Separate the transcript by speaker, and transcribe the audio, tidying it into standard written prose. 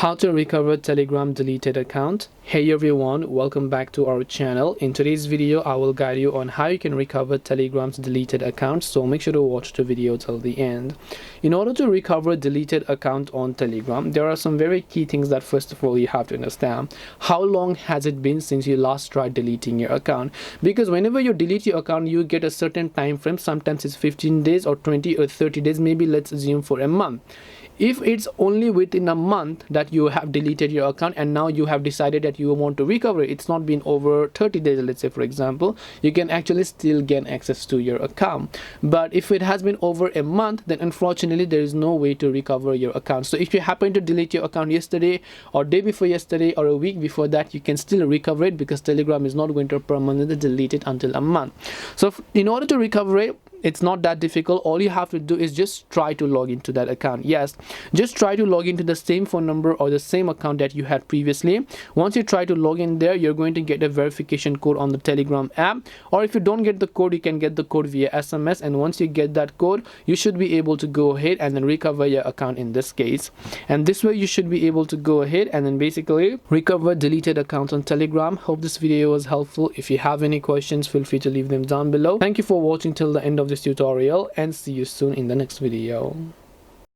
Speaker 1: How to recover Telegram deleted account. Hey everyone, welcome back to our channel. In today's video I will guide you on how you can recover Telegram's deleted account, so make sure to watch the video till the end. In order to recover a deleted account on Telegram, there are some very key things that first of all you have to understand. How long has it been since you last tried deleting your account? Because whenever you delete your account, you get a certain time frame. Sometimes it's 15 days or 20 or 30 days, maybe let's assume for a month. If it's only within a month that you have deleted your account and now you have decided that you want to recover it, it's not been over 30 days, let's say for example, you can actually still gain access to your account. But if it has been over a month, then unfortunately there is no way to recover your account. So if you happen to delete your account yesterday or day before yesterday or a week before that, you can still recover it because Telegram is not going to permanently delete it until a month. So in order to recover it, it's not that difficult. All you have to do is just try to log into that account. Yes, just try to log into the same phone number or the same account that you had previously. Once you try to log in there, you're going to get a verification code on the Telegram app, or if you don't get the code, you can get the code via SMS, and once you get that code, you should be able to go ahead and then recover your account in this case. And this way you should be able to go ahead and then basically recover deleted accounts on Telegram. Hope this video was helpful. If you have any questions, feel free to leave them down below. Thank you for watching till the end of this tutorial, and see you soon in the next video.